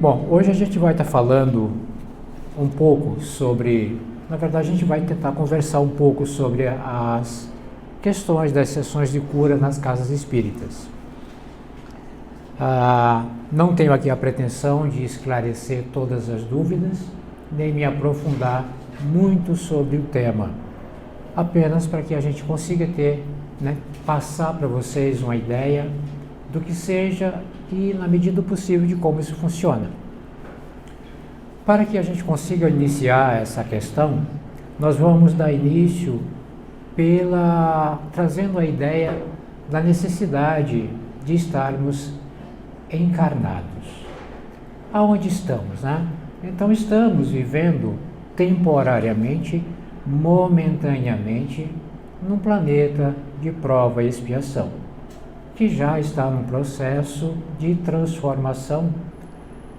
Bom, hoje a gente vai estar falando um pouco sobre, na verdade a gente vai tentar conversar um pouco sobre as questões das sessões de cura nas casas espíritas. Não tenho aqui a pretensão de esclarecer todas as dúvidas, nem me aprofundar muito sobre o tema, apenas para que a gente consiga passar para vocês uma ideia do que seja e, na medida do possível, de como isso funciona. Para que a gente consiga iniciar essa questão, nós vamos dar início trazendo a ideia da necessidade de estarmos encarnados. Aonde estamos, né? Então estamos vivendo temporariamente, momentaneamente, num planeta de prova e expiação, que já está num processo de transformação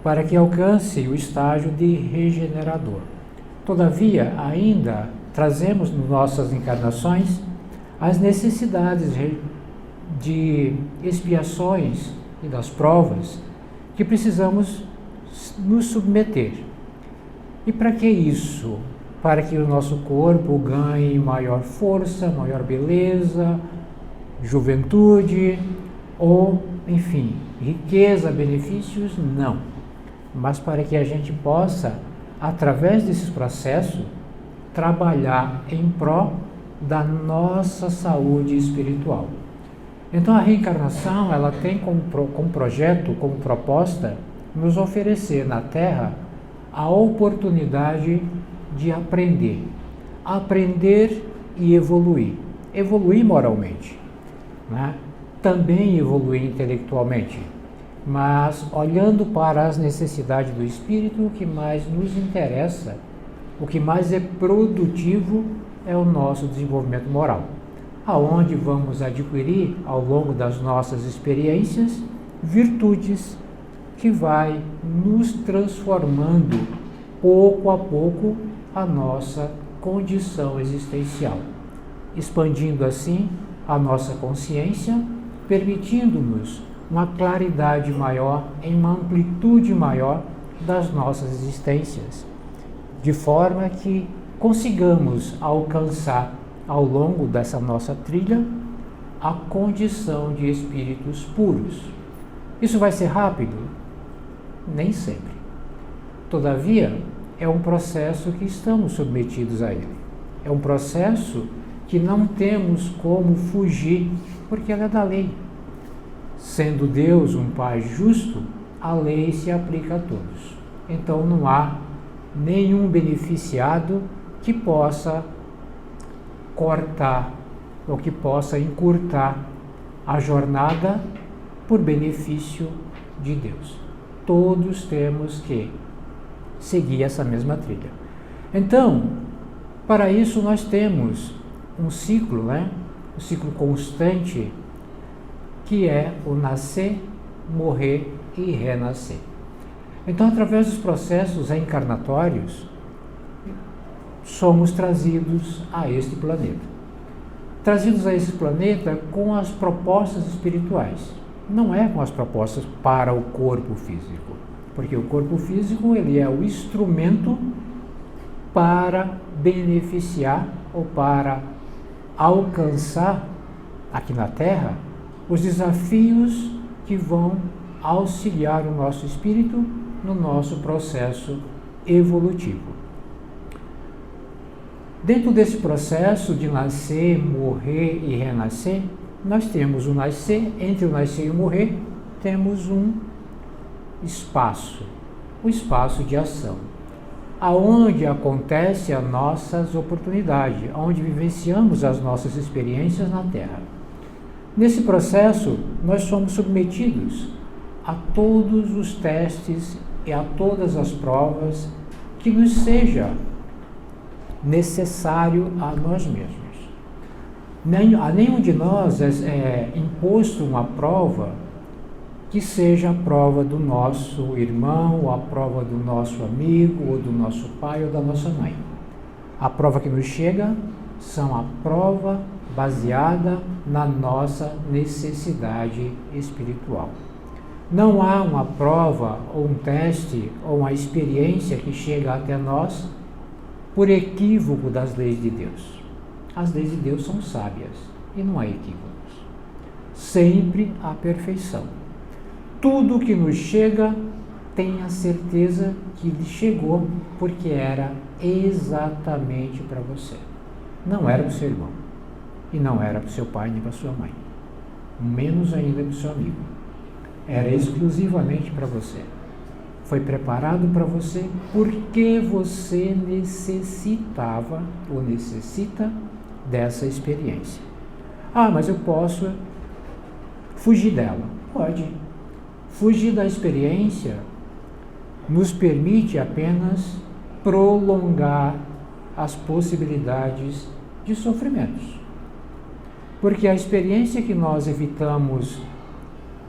para que alcance o estágio de regenerador. Todavia, ainda trazemos nas nossas encarnações as necessidades de expiações e das provas que precisamos nos submeter. E para que isso? Para que o nosso corpo ganhe maior força, maior beleza, juventude ou, enfim, riqueza, benefícios? Não. Mas para que a gente possa, através desses processos, trabalhar em prol da nossa saúde espiritual. Então a reencarnação, ela tem como projeto, como proposta, nos oferecer na Terra a oportunidade de aprender e evoluir moralmente, né? Também evoluir intelectualmente, mas olhando para as necessidades do espírito, o que mais nos interessa, o que mais é produtivo é o nosso desenvolvimento moral, aonde vamos adquirir ao longo das nossas experiências virtudes que vai nos transformando pouco a pouco a nossa condição existencial, expandindo assim a nossa consciência, permitindo-nos uma claridade maior, em uma amplitude maior das nossas existências, de forma que consigamos alcançar ao longo dessa nossa trilha a condição de espíritos puros. Isso vai ser rápido? Nem sempre. Todavia, é um processo que estamos submetidos a ele. É um processo que não temos como fugir, porque ela é da lei. Sendo Deus um Pai justo, a lei se aplica a todos. Então não há nenhum beneficiado que possa cortar ou que possa encurtar a jornada por benefício de Deus. Todos temos que seguir essa mesma trilha. Então, para isso nós temos um ciclo, um ciclo constante, que é o nascer, morrer e renascer. Então, através dos processos reencarnatórios, somos trazidos a este planeta. Trazidos a esse planeta com as propostas espirituais. Não é com as propostas para o corpo físico, porque o corpo físico ele é o instrumento para beneficiar ou para alcançar aqui na Terra os desafios que vão auxiliar o nosso espírito no nosso processo evolutivo. Dentro desse processo de nascer, morrer e renascer, nós temos o nascer, entre o nascer e o morrer, temos um espaço, o espaço de ação, aonde acontece as nossas oportunidades, onde vivenciamos as nossas experiências na Terra. Nesse processo, nós somos submetidos a todos os testes e a todas as provas que nos seja necessário a nós mesmos. A nenhum de nós é imposto uma prova que seja a prova do nosso irmão, ou a prova do nosso amigo, ou do nosso pai, ou da nossa mãe. A prova que nos chega são a prova baseada na nossa necessidade espiritual. Não há uma prova, ou um teste, ou uma experiência que chega até nós por equívoco das leis de Deus. As leis de Deus são sábias e não há equívocos. Sempre há perfeição. Tudo que nos chega, tenha certeza que lhe chegou porque era exatamente para você. Não era para o seu irmão. E não era para o seu pai nem para sua mãe. Menos ainda para o seu amigo. Era exclusivamente para você. Foi preparado para você porque você necessitava ou necessita dessa experiência. Ah, mas eu posso fugir dela. Pode. Fugir da experiência nos permite apenas prolongar as possibilidades de sofrimentos. Porque a experiência que nós evitamos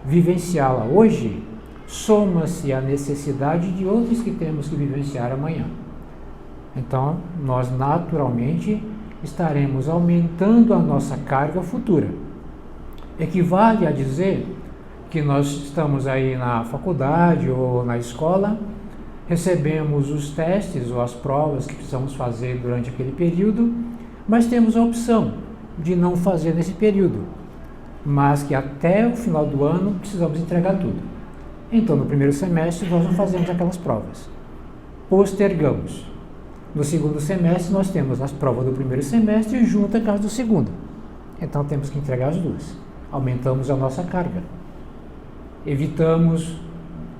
vivenciá-la hoje, soma-se à necessidade de outras que temos que vivenciar amanhã. Então, nós naturalmente estaremos aumentando a nossa carga futura. Equivale a dizer que nós estamos aí na faculdade ou na escola, recebemos os testes ou as provas que precisamos fazer durante aquele período, mas temos a opção de não fazer nesse período, mas que até o final do ano precisamos entregar tudo. Então, no primeiro semestre, nós não fazemos aquelas provas. Postergamos. No segundo semestre, nós temos as provas do primeiro semestre junto com as do segundo. Então, temos que entregar as duas. Aumentamos a nossa carga. Evitamos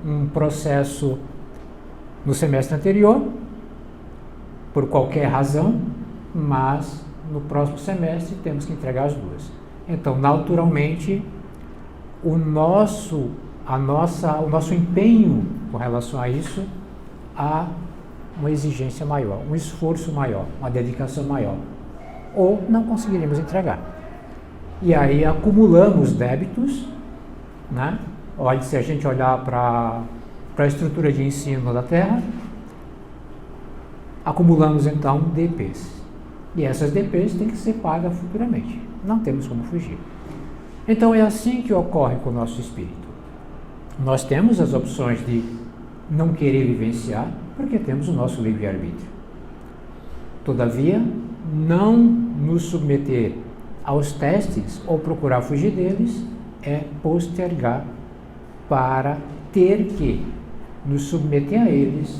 um processo no semestre anterior, por qualquer razão, mas no próximo semestre temos que entregar as duas. Então, naturalmente, o nosso empenho com relação a isso, há uma exigência maior, um esforço maior, uma dedicação maior, ou não conseguiremos entregar. E aí acumulamos débitos, né? Olha, se a gente olhar para a estrutura de ensino da Terra, acumulamos então DPs. E essas DPs têm que ser pagas futuramente. Não temos como fugir. Então é assim que ocorre com o nosso espírito. Nós temos as opções de não querer vivenciar, porque temos o nosso livre-arbítrio. Todavia, não nos submeter aos testes ou procurar fugir deles é postergar para ter que nos submeter a eles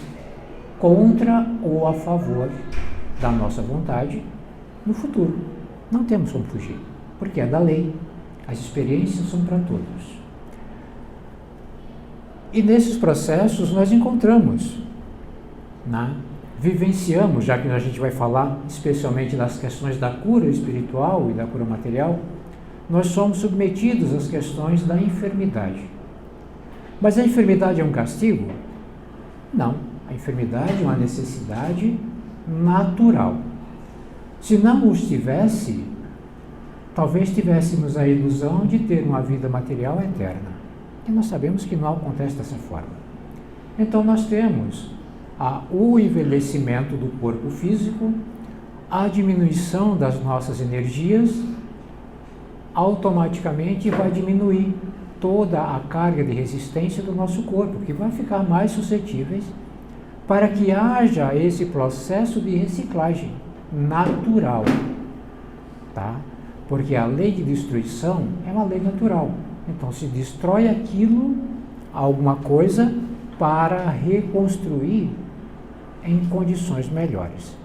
contra ou a favor da nossa vontade no futuro. Não temos como fugir, porque é da lei. As experiências são para todos. E nesses processos nós encontramos, né? Vivenciamos, já que a gente vai falar especialmente das questões da cura espiritual e da cura material, nós somos submetidos às questões da enfermidade. Mas a enfermidade é um castigo? Não. A enfermidade é uma necessidade natural. Se não os tivesse, talvez tivéssemos a ilusão de ter uma vida material eterna. E nós sabemos que não acontece dessa forma. Então nós temos o envelhecimento do corpo físico, a diminuição das nossas energias, automaticamente vai diminuir toda a carga de resistência do nosso corpo, que vai ficar mais suscetíveis para que haja esse processo de reciclagem natural, tá? Porque a lei de destruição é uma lei natural. Então se destrói aquilo, alguma coisa, para reconstruir em condições melhores.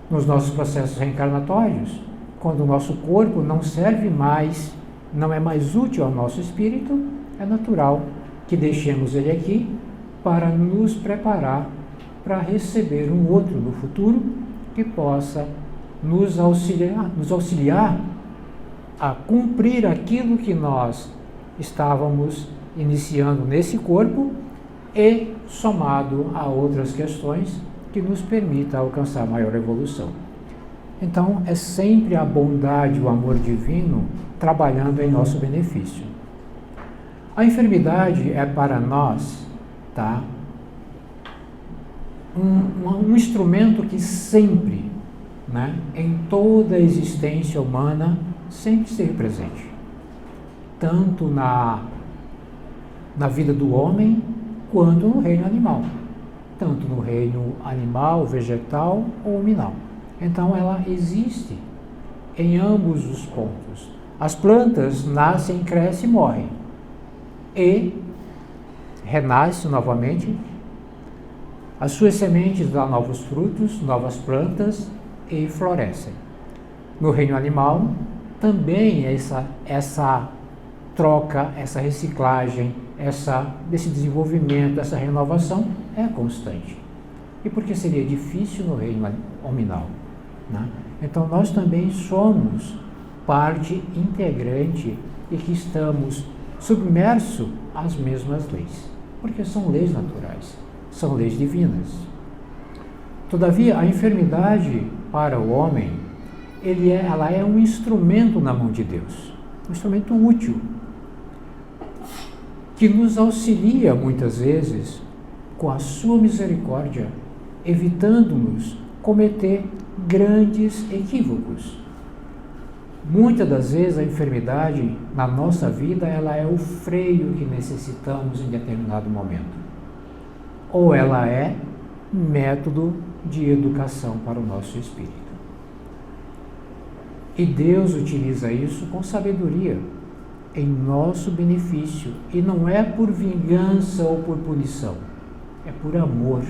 Nos nossos processos reencarnatórios, quando o nosso corpo não serve mais, não é mais útil ao nosso espírito, é natural que deixemos ele aqui para nos preparar para receber um outro no futuro que possa nos auxiliar a cumprir aquilo que nós estávamos iniciando nesse corpo e somado a outras questões que nos permita alcançar maior evolução. Então, é sempre a bondade, o amor divino trabalhando em nosso benefício. A enfermidade é para nós, tá? Um instrumento que sempre, né, em toda a existência humana, sempre esteve presente. Tanto na vida do homem quanto no reino animal, tanto no reino animal, vegetal ou mineral. Então ela existe em ambos os pontos. As plantas nascem, crescem e morrem, e renascem novamente. As suas sementes dão novos frutos, novas plantas e florescem. No reino animal, também essa troca, essa reciclagem, desse desenvolvimento, essa renovação é constante. E por que seria difícil no reino hominal, né? Então nós também somos parte integrante e que estamos submersos às mesmas leis, porque são leis naturais, são leis divinas. Todavia, a enfermidade para o homem, ela é um instrumento na mão de Deus, um instrumento útil, que nos auxilia muitas vezes com a sua misericórdia, evitando-nos cometer grandes equívocos. Muitas das vezes a enfermidade na nossa vida, ela é o freio que necessitamos em determinado momento, ou ela é método de educação para o nosso espírito. E Deus utiliza isso com sabedoria, em nosso benefício, e não é por vingança ou por punição, é por amor.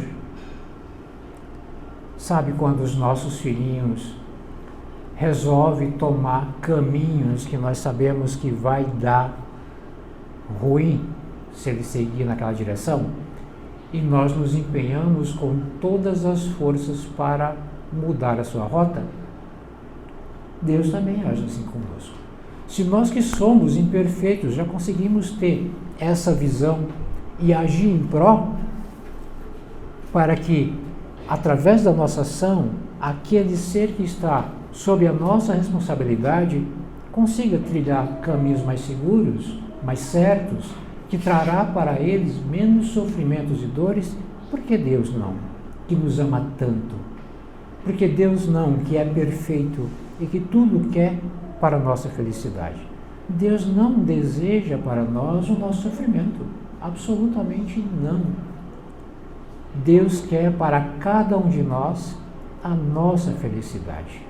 Sabe quando os nossos filhinhos resolvem tomar caminhos que nós sabemos que vai dar ruim se ele seguir naquela direção? E nós nos empenhamos com todas as forças para mudar a sua rota? Deus também age assim conosco. Se nós que somos imperfeitos já conseguimos ter essa visão e agir em pró, para que, através da nossa ação, aquele ser que está sob a nossa responsabilidade consiga trilhar caminhos mais seguros, mais certos, que trará para eles menos sofrimentos e dores, porque Deus não, que nos ama tanto, porque Deus não, que é perfeito e que tudo quer para a nossa felicidade. Deus não deseja para nós o nosso sofrimento, absolutamente não. Deus quer para cada um de nós a nossa felicidade.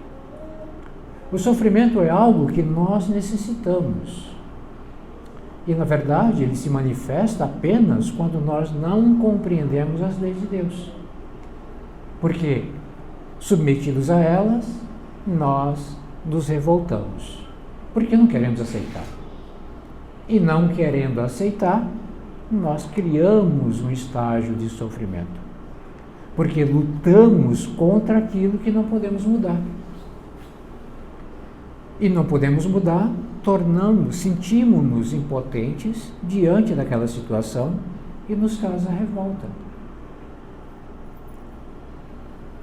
O sofrimento é algo que nós necessitamos. E, na verdade, ele se manifesta apenas quando nós não compreendemos as leis de Deus. Porque, submetidos a elas, nós nos revoltamos, porque não queremos aceitar. E não querendo aceitar, nós criamos um estágio de sofrimento, porque lutamos contra aquilo que não podemos mudar. E não podemos mudar, sentimos-nos impotentes diante daquela situação e nos causa revolta.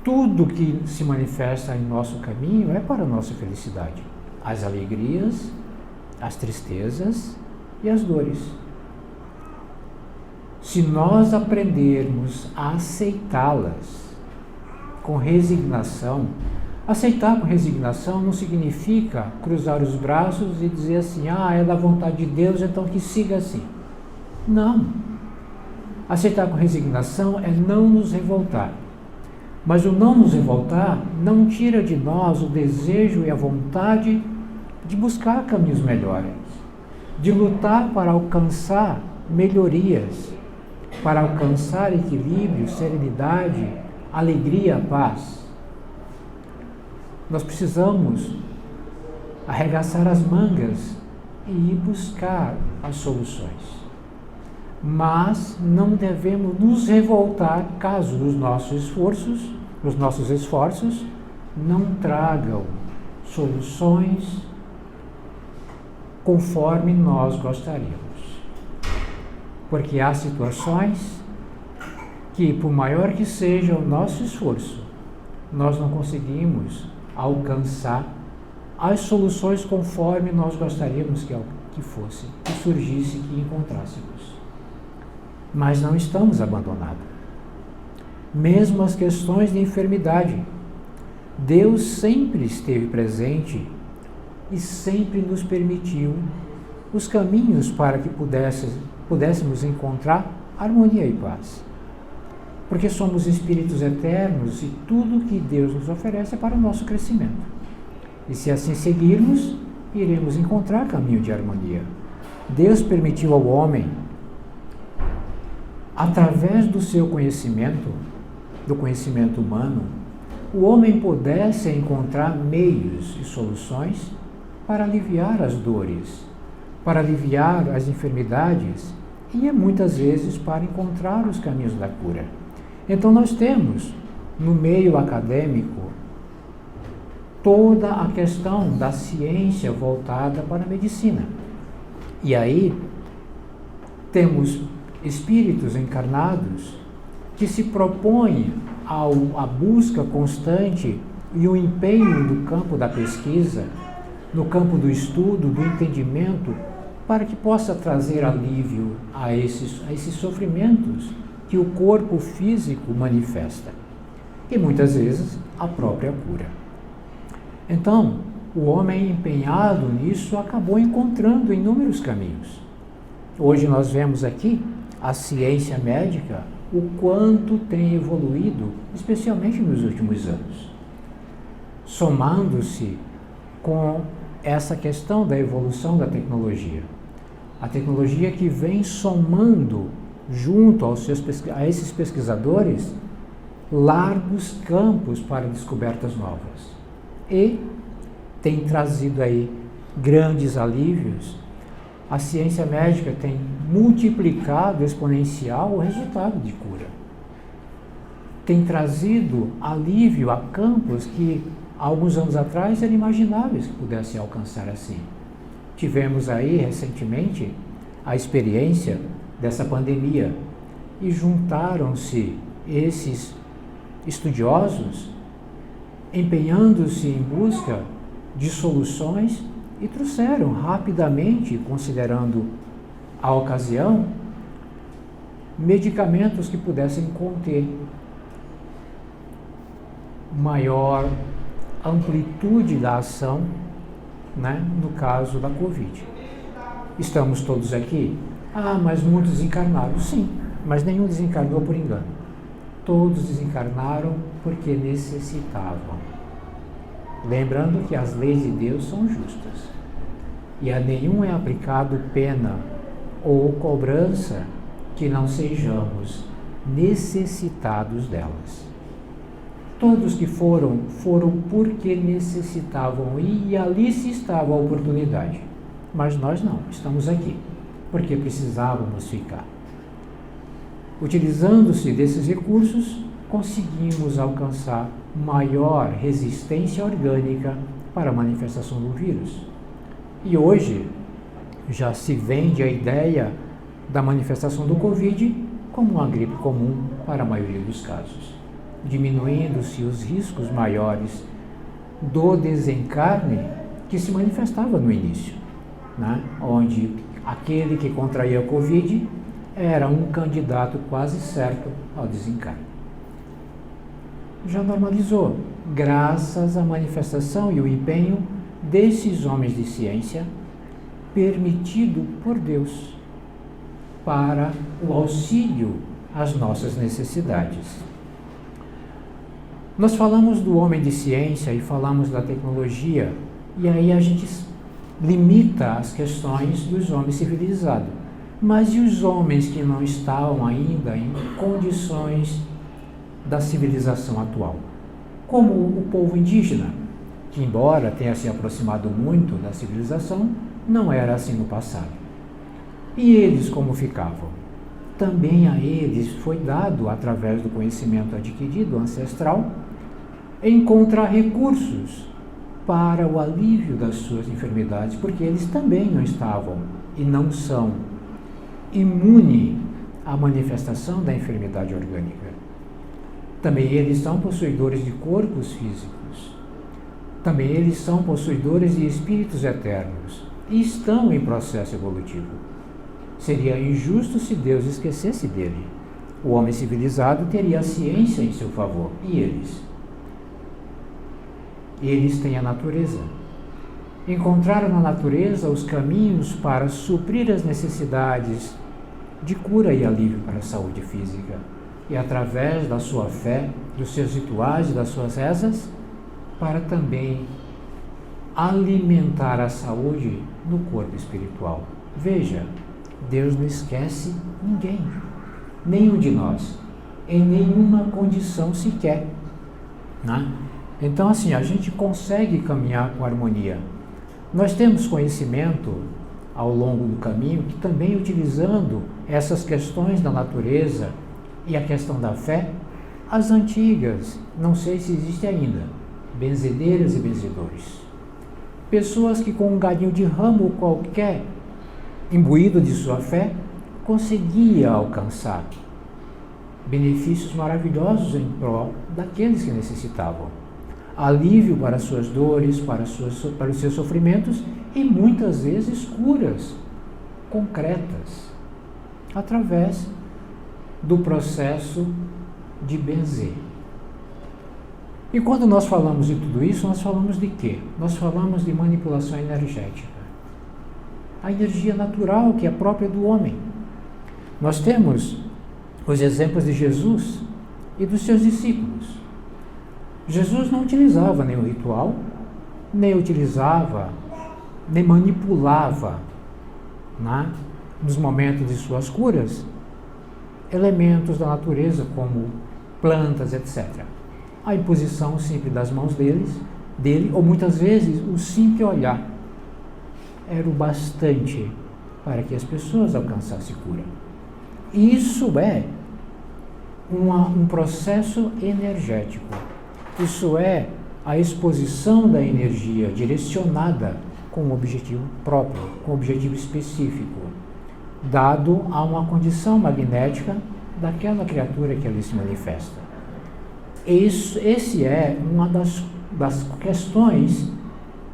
Tudo que se manifesta em nosso caminho é para a nossa felicidade. As alegrias, as tristezas e as dores. Se nós aprendermos a aceitá-las com resignação, aceitar com resignação não significa cruzar os braços e dizer assim, é da vontade de Deus, então que siga assim. Não. Aceitar com resignação é não nos revoltar. Mas o não nos revoltar não tira de nós o desejo e a vontade de buscar caminhos melhores, de lutar para alcançar melhorias, para alcançar equilíbrio, serenidade, alegria, paz. Nós precisamos arregaçar as mangas e ir buscar as soluções. Mas não devemos nos revoltar caso os nossos esforços não tragam soluções conforme nós gostaríamos. Porque há situações que, por maior que seja o nosso esforço, nós não conseguimos alcançar as soluções conforme nós gostaríamos que fosse, que surgisse, que encontrássemos. Mas não estamos abandonados. Mesmo as questões de enfermidade, Deus sempre esteve presente e sempre nos permitiu os caminhos para que pudéssemos encontrar harmonia e paz. Porque somos espíritos eternos e tudo que Deus nos oferece é para o nosso crescimento. E se assim seguirmos, iremos encontrar caminho de harmonia. Deus permitiu ao homem, através do seu conhecimento, do conhecimento humano, o homem pudesse encontrar meios e soluções para aliviar as dores, para aliviar as enfermidades e muitas vezes para encontrar os caminhos da cura. Então nós temos no meio acadêmico toda a questão da ciência voltada para a medicina. E aí temos espíritos encarnados que se propõem à busca constante e o empenho do campo da pesquisa, no campo do estudo, do entendimento, para que possa trazer alívio a esses sofrimentos que o corpo físico manifesta. E muitas vezes a própria cura. Então, o homem empenhado nisso acabou encontrando inúmeros caminhos. Hoje nós vemos aqui a ciência médica, o quanto tem evoluído, especialmente nos últimos anos, somando-se com essa questão da evolução da tecnologia. A tecnologia que vem somando, junto a esses pesquisadores, largos campos para descobertas novas. E tem trazido aí grandes alívios. A ciência médica tem multiplicado exponencial o resultado de cura. Tem trazido alívio a campos que, há alguns anos atrás, eram imagináveis que pudessem alcançar assim. Tivemos aí, recentemente, a experiência dessa pandemia e juntaram-se esses estudiosos empenhando-se em busca de soluções e trouxeram rapidamente, considerando a ocasião, medicamentos que pudessem conter maior amplitude da ação, né, no caso da Covid. Estamos todos aqui? Mas muitos desencarnaram. Sim, mas nenhum desencarnou por engano. Todos desencarnaram porque necessitavam. Lembrando que as leis de Deus são justas e a nenhum é aplicado pena ou cobrança que não sejamos necessitados delas. Todos que foram porque necessitavam e ali se estava a oportunidade. Mas nós não, estamos aqui porque precisávamos ficar. Utilizando-se desses recursos, conseguimos alcançar maior resistência orgânica para a manifestação do vírus. E hoje já se vende a ideia da manifestação do Covid como uma gripe comum para a maioria dos casos, diminuindo-se os riscos maiores do desencarne que se manifestava no início, né? Onde aquele que contraía a Covid era um candidato quase certo ao desencarne. Já normalizou, graças à manifestação e o empenho desses homens de ciência, permitido por Deus, para o auxílio às nossas necessidades. Nós falamos do homem de ciência e falamos da tecnologia, e aí a gente limita as questões dos homens civilizados. Mas e os homens que não estavam ainda em condições da civilização atual? Como o povo indígena, que embora tenha se aproximado muito da civilização, não era assim no passado. E eles como ficavam? Também a eles foi dado, através do conhecimento adquirido ancestral, encontrar recursos para o alívio das suas enfermidades, porque eles também não estavam e não são imunes à manifestação da enfermidade orgânica. Também eles são possuidores de corpos físicos. Também eles são possuidores de espíritos eternos e estão em processo evolutivo. Seria injusto se Deus esquecesse dele. O homem civilizado teria a ciência em seu favor. E eles? Eles têm a natureza. Encontraram na natureza os caminhos para suprir as necessidades de cura e alívio para a saúde física. E através da sua fé, dos seus rituais e das suas rezas, para também alimentar a saúde no corpo espiritual. Veja, Deus não esquece ninguém, nenhum de nós, em nenhuma condição sequer, né? Então, assim, a gente consegue caminhar com harmonia. Nós temos conhecimento ao longo do caminho que também, utilizando essas questões da natureza e a questão da fé, as antigas, não sei se existe ainda, benzedeiras e benzedores, pessoas que com um galhinho de ramo qualquer, imbuído de sua fé, conseguia alcançar benefícios maravilhosos em prol daqueles que necessitavam. Alívio para suas dores, para os seus sofrimentos e muitas vezes curas concretas através do processo de benzer. E quando nós falamos de tudo isso, nós falamos de quê? Nós falamos de manipulação energética. A energia natural que é própria do homem. Nós temos os exemplos de Jesus e dos seus discípulos. Jesus não utilizava nenhum ritual, nem manipulava, né, nos momentos de suas curas, elementos da natureza como plantas, etc. A imposição simples das mãos dele, ou muitas vezes o simples olhar, era o bastante para que as pessoas alcançassem cura. Isso é um processo energético. Isso é a exposição da energia direcionada com um objetivo próprio, com um objetivo específico, dado a uma condição magnética daquela criatura que ali se manifesta. Esse é uma das questões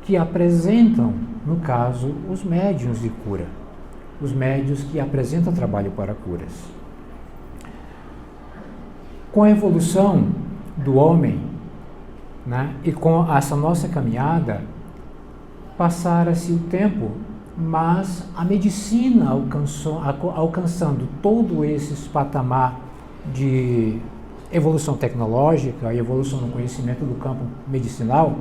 que apresentam, no caso, os médiuns de cura, os médiuns que apresentam trabalho para curas. Com a evolução do homem, né, e com essa nossa caminhada, passara-se o tempo, mas a medicina alcançando todo esse patamar de evolução tecnológica e evolução no conhecimento do campo medicinal,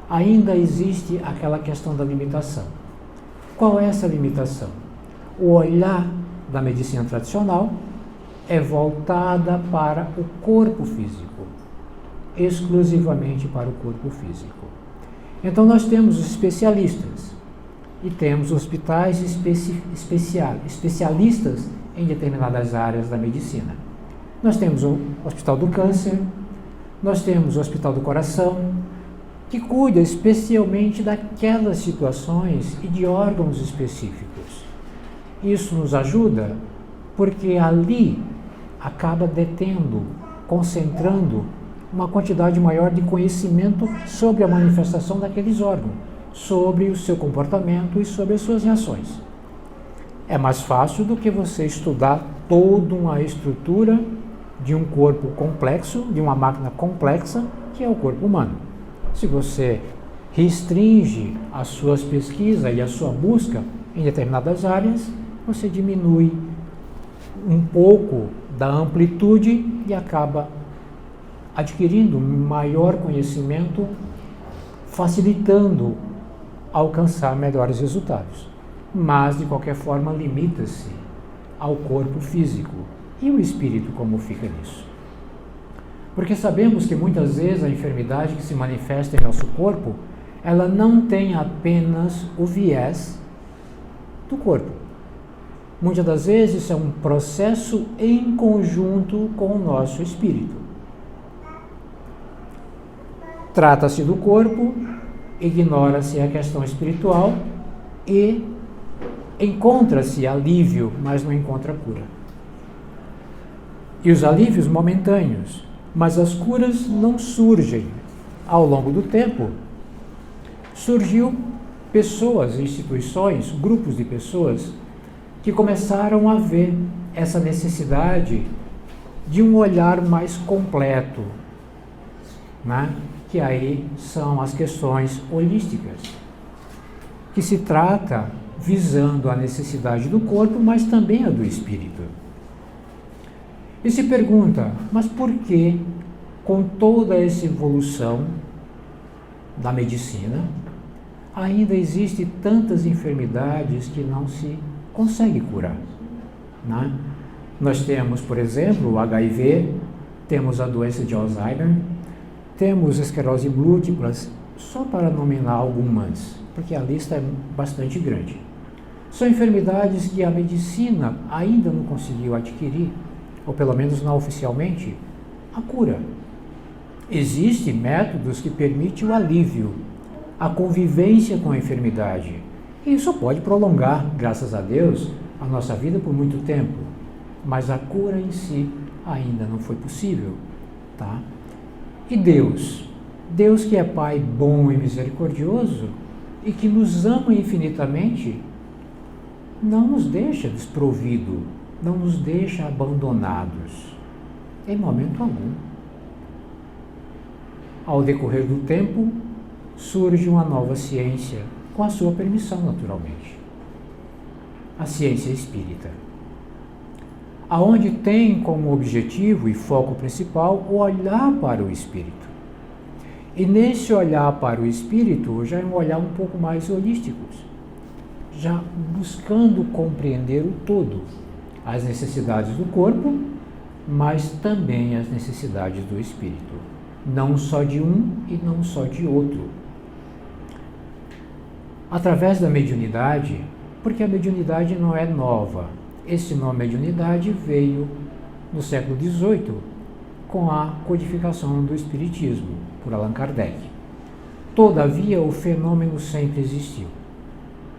ainda existe aquela questão da limitação. Qual é essa limitação? O olhar da medicina tradicional é voltada para o corpo físico, exclusivamente para o corpo físico. Então nós temos os especialistas e temos hospitais especialistas em determinadas áreas da medicina. Nós temos o Hospital do Câncer, nós temos o Hospital do Coração, que cuida especialmente daquelas situações e de órgãos específicos. Isso nos ajuda porque ali acaba detendo, concentrando uma quantidade maior de conhecimento sobre a manifestação daqueles órgãos, sobre o seu comportamento e sobre as suas reações. É mais fácil do que você estudar toda uma estrutura de um corpo complexo, de uma máquina complexa, que é o corpo humano. Se você restringe as suas pesquisas e a sua busca em determinadas áreas, você diminui um pouco da amplitude e acaba adquirindo maior conhecimento, facilitando alcançar melhores resultados. Mas, de qualquer forma, limita-se ao corpo físico. E o espírito como fica nisso? Porque sabemos que muitas vezes a enfermidade que se manifesta em nosso corpo, ela não tem apenas o viés do corpo. Muitas das vezes é um processo em conjunto com o nosso espírito. Trata-se do corpo, ignora-se a questão espiritual e encontra-se alívio, mas não encontra cura. E os alívios momentâneos, mas as curas não surgem. Ao longo do tempo, surgiu pessoas, instituições, grupos de pessoas que começaram a ver essa necessidade de um olhar mais completo, né? Que aí são as questões holísticas, que se trata visando a necessidade do corpo, mas também a do espírito. E se pergunta, mas por que, com toda essa evolução da medicina, ainda existem tantas enfermidades que não se consegue curar, né? Nós temos, por exemplo, o HIV, temos a doença de Alzheimer, temos esclerose múltipla, só para nominar algumas, porque a lista é bastante grande. São enfermidades que a medicina ainda não conseguiu adquirir, ou pelo menos não oficialmente, a cura. Existem métodos que permitem o alívio, a convivência com a enfermidade. E isso pode prolongar, graças a Deus, a nossa vida por muito tempo. Mas a cura em si ainda não foi possível, tá? E Deus que é Pai bom e misericordioso e que nos ama infinitamente, não nos deixa desprovido, não nos deixa abandonados, em momento algum. Ao decorrer do tempo, surge uma nova ciência, com a sua permissão, naturalmente. A ciência espírita, aonde tem como objetivo e foco principal o olhar para o espírito. E nesse olhar para o espírito, já é um olhar um pouco mais holístico, já buscando compreender o todo, as necessidades do corpo, mas também as necessidades do espírito, não só de um e não só de outro. Através da mediunidade, porque a mediunidade não é nova. Esse nome mediunidade veio no século XVIII, com a codificação do Espiritismo, por Allan Kardec. Todavia, o fenômeno sempre existiu.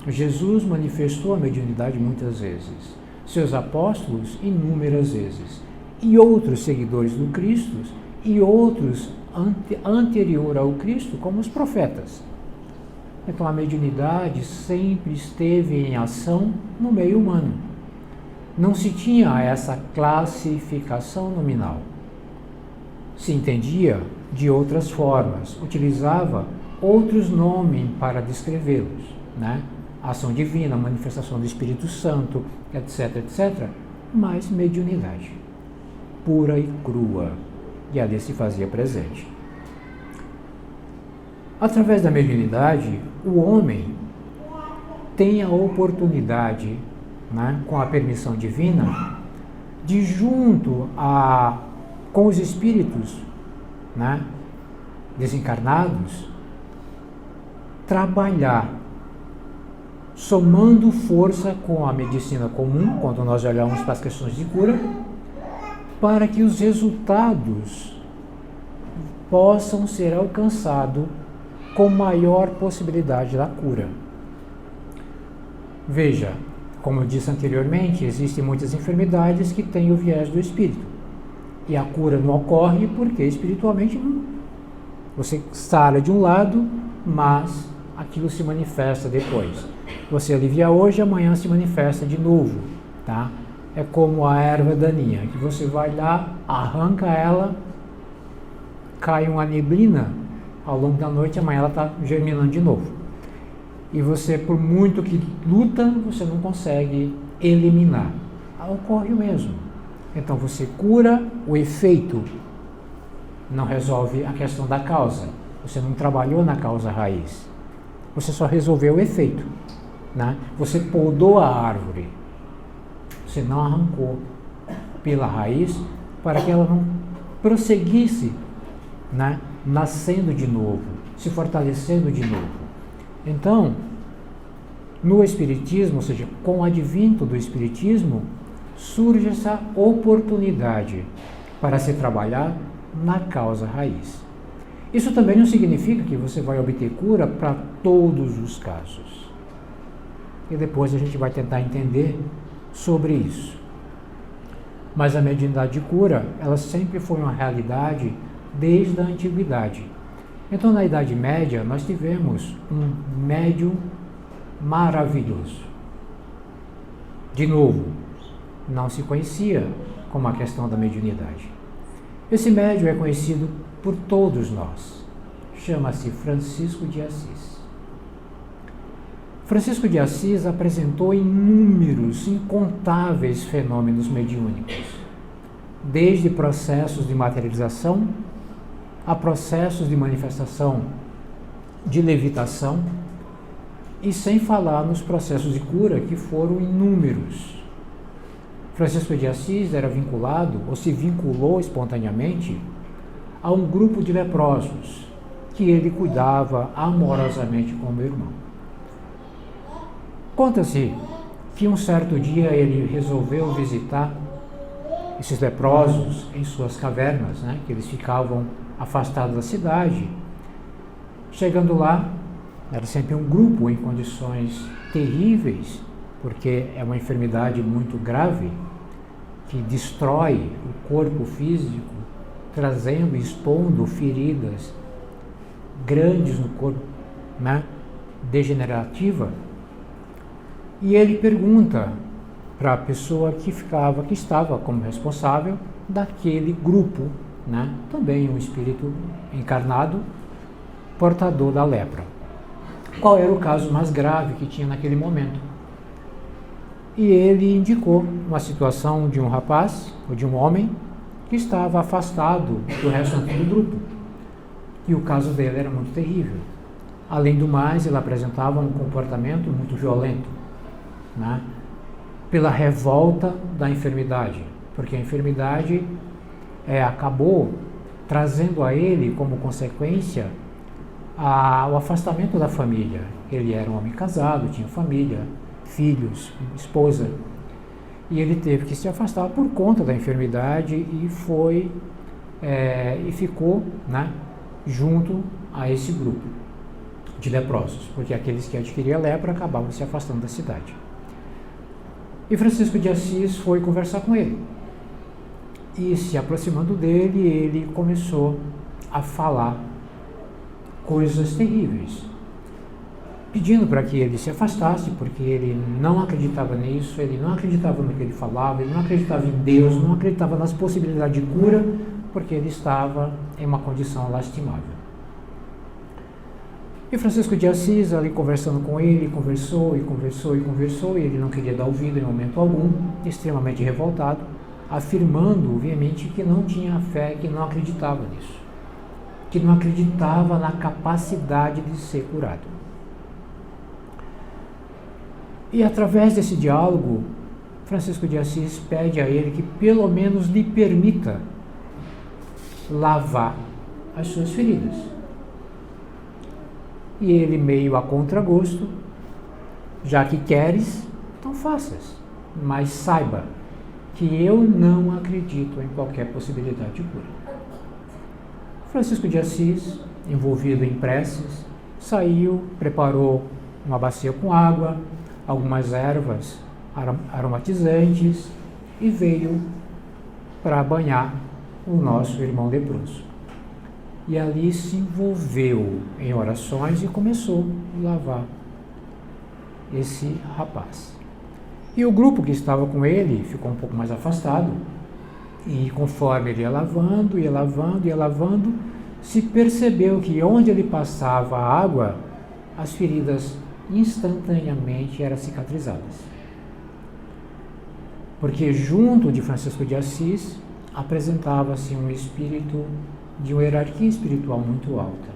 Jesus manifestou a mediunidade muitas vezes, seus apóstolos inúmeras vezes, e outros seguidores do Cristo, e outros anterior ao Cristo, como os profetas. Então a mediunidade sempre esteve em ação no meio humano. Não se tinha essa classificação nominal. Se entendia de outras formas, utilizava outros nomes para descrevê-los, né? Ação divina, manifestação do Espírito Santo, etc, etc, mas mediunidade, pura e crua, e ali se fazia presente. Através da mediunidade, o homem tem a oportunidade, né, com a permissão divina, de junto com os espíritos, né, desencarnados, trabalhar, somando força com a medicina comum, quando nós olhamos para as questões de cura, para que os resultados possam ser alcançados com maior possibilidade da cura. Veja, como eu disse anteriormente, existem muitas enfermidades que têm o viés do espírito. E a cura não ocorre porque espiritualmente você sara de um lado, mas aquilo se manifesta depois. Você alivia hoje, amanhã se manifesta de novo, tá? É como a erva daninha, que você vai lá, arranca ela, cai uma neblina, ao longo da noite, amanhã ela está germinando de novo. E você, por muito que luta, você não consegue eliminar. Ocorre o mesmo. Então você cura o efeito, não resolve a questão da causa. Você não trabalhou na causa raiz. Você só resolveu o efeito, né? Você podou a árvore. Você não arrancou pela raiz para que ela não prosseguisse, né, nascendo de novo, se fortalecendo de novo. Então, no Espiritismo, ou seja, com o advento do Espiritismo, surge essa oportunidade para se trabalhar na causa raiz. Isso também não significa que você vai obter cura para todos os casos. E depois a gente vai tentar entender sobre isso. Mas a mediunidade de cura, ela sempre foi uma realidade desde a antiguidade. Então, na Idade Média, nós tivemos um médium maravilhoso. De novo, não se conhecia como a questão da mediunidade. Esse médium é conhecido por todos nós. Chama-se Francisco de Assis. Francisco de Assis apresentou inúmeros, incontáveis fenômenos mediúnicos, desde processos de materialização a processos de manifestação de levitação, e sem falar nos processos de cura, que foram inúmeros. Francisco de Assis era vinculado, ou se vinculou espontaneamente, a um grupo de leprosos, que ele cuidava amorosamente como irmão. Conta-se que um certo dia ele resolveu visitar esses leprosos em suas cavernas, que eles ficavam afastados da cidade. Chegando lá, era sempre um grupo em condições terríveis, porque é uma enfermidade muito grave, que destrói o corpo físico, trazendo, expondo feridas grandes no corpo, degenerativa. E ele pergunta para a pessoa que estava como responsável daquele grupo, também um espírito encarnado, portador da lepra, qual era o caso mais grave que tinha naquele momento. E ele indicou uma situação de um rapaz, ou de um homem, que estava afastado do restante do grupo, e o caso dele era muito terrível. Além do mais, ele apresentava um comportamento muito violento, pela revolta da enfermidade, porque a enfermidade acabou trazendo a ele como consequência o afastamento da família. Ele era um homem casado, tinha família, filhos, esposa, e ele teve que se afastar por conta da enfermidade e ficou junto a esse grupo de leprosos, porque aqueles que adquiriam a lepra acabavam se afastando da cidade. E Francisco de Assis foi conversar com ele. E se aproximando dele, ele começou a falar coisas terríveis, pedindo para que ele se afastasse, porque ele não acreditava nisso, ele não acreditava no que ele falava, ele não acreditava em Deus, não acreditava nas possibilidades de cura, porque ele estava em uma condição lastimável. E Francisco de Assis, ali conversando com ele, conversou, e ele não queria dar ouvido em momento algum, extremamente revoltado, afirmando, obviamente, que não tinha fé, que não acreditava nisso, que não acreditava na capacidade de ser curado. E através desse diálogo, Francisco de Assis pede a ele que pelo menos lhe permita lavar as suas feridas. E ele, meio a contragosto, já que queres, então faças, mas saiba que eu não acredito em qualquer possibilidade de cura. Francisco de Assis, envolvido em preces, saiu, preparou uma bacia com água, algumas ervas aromatizantes e veio para banhar o nosso irmão leproso. E ali se envolveu em orações e começou a lavar esse rapaz. E o grupo que estava com ele ficou um pouco mais afastado, e conforme ele ia lavando, se percebeu que onde ele passava a água, as feridas instantaneamente eram cicatrizadas. Porque junto de Francisco de Assis apresentava-se um espírito de uma hierarquia espiritual muito alta.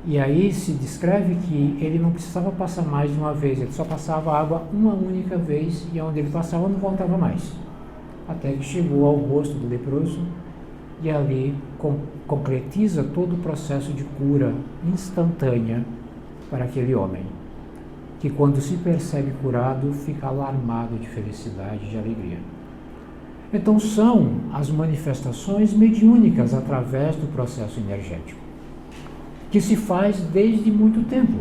E aí se descreve que ele não precisava passar mais de uma vez, ele só passava água uma única vez, e onde ele passava não voltava mais. Até que chegou ao rosto do leproso, e ali concretiza todo o processo de cura instantânea para aquele homem, que quando se percebe curado, fica alarmado de felicidade, de alegria. Então são as manifestações mediúnicas através do processo energético, que se faz desde muito tempo.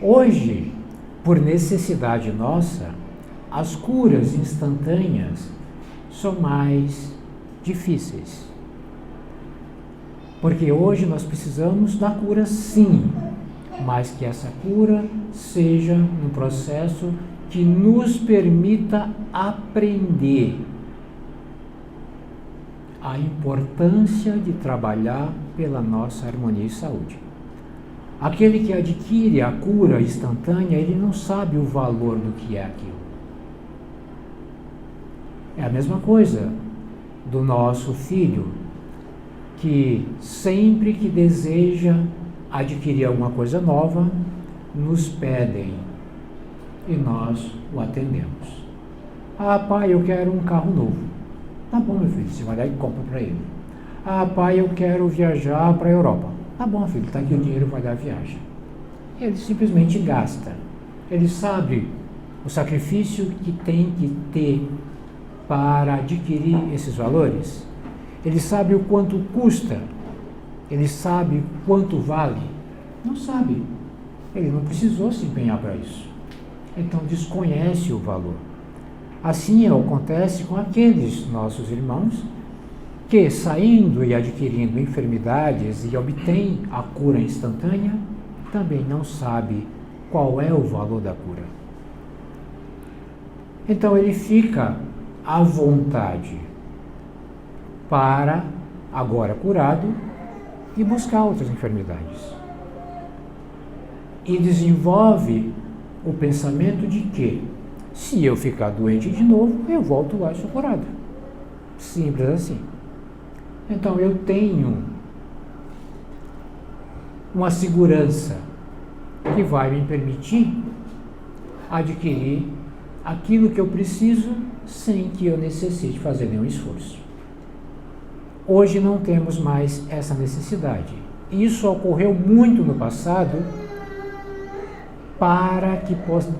Hoje, por necessidade nossa, as curas instantâneas são mais difíceis. Porque hoje nós precisamos da cura, sim, mas que essa cura seja um processo que nos permita aprender a importância de trabalhar pela nossa harmonia e saúde. Aquele que adquire a cura instantânea, ele não sabe o valor do que é aquilo. É a mesma coisa do nosso filho, que sempre que deseja adquirir alguma coisa nova, nos pedem e nós o atendemos. Ah, pai, eu quero um carro novo. Tá bom, meu filho, você vai lá e compra para ele. Ah, pai, eu quero viajar para a Europa. Tá bom, filho, tá aqui o dinheiro, vai dar a viagem. Ele simplesmente gasta. Ele sabe o sacrifício que tem que ter para adquirir esses valores. Ele sabe o quanto custa. Ele sabe quanto vale. Não sabe. Ele não precisou se empenhar para isso. Então desconhece o valor. Assim acontece com aqueles nossos irmãos que, saindo e adquirindo enfermidades e obtêm a cura instantânea, também não sabe qual é o valor da cura. Então ele fica à vontade para, agora curado, e buscar outras enfermidades. E desenvolve o pensamento de que, se eu ficar doente de novo, eu volto lá e sou curado. Simples assim. Então eu tenho uma segurança que vai me permitir adquirir aquilo que eu preciso sem que eu necessite fazer nenhum esforço. Hoje não temos mais essa necessidade. Isso ocorreu muito no passado para que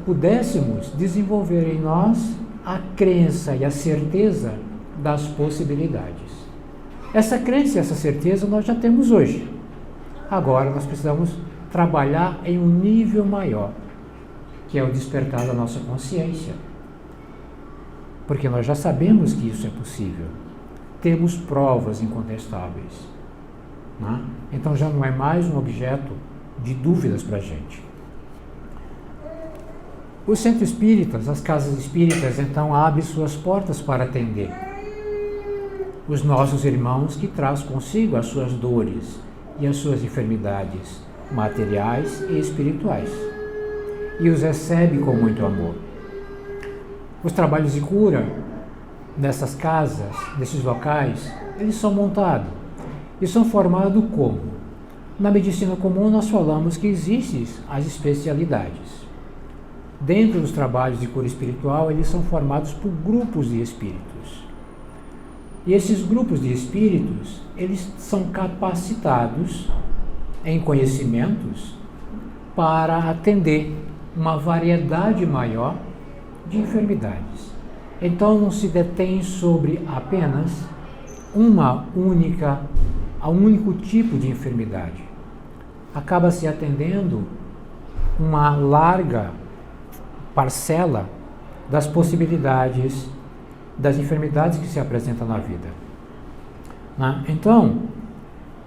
pudéssemos desenvolver em nós a crença e a certeza das possibilidades. Essa crença e essa certeza nós já temos hoje. Agora nós precisamos trabalhar em um nível maior, que é o despertar da nossa consciência. Porque nós já sabemos que isso é possível. Temos provas incontestáveis. Né? Então já não é mais um objeto de dúvidas para a gente. Os centros espíritas, as casas espíritas, então abrem suas portas para atender os nossos irmãos que traz consigo as suas dores e as suas enfermidades materiais e espirituais, e os recebe com muito amor. Os trabalhos de cura nessas casas, nesses locais, eles são montados e são formados como? Na medicina comum nós falamos que existem as especialidades. Dentro dos trabalhos de cura espiritual, eles são formados por grupos de espíritos. E esses grupos de espíritos, eles são capacitados em conhecimentos para atender uma variedade maior de enfermidades. Então não se detém sobre apenas um único tipo de enfermidade. Acaba se atendendo uma larga parcela das possibilidades das enfermidades que se apresentam na vida. Né? Então,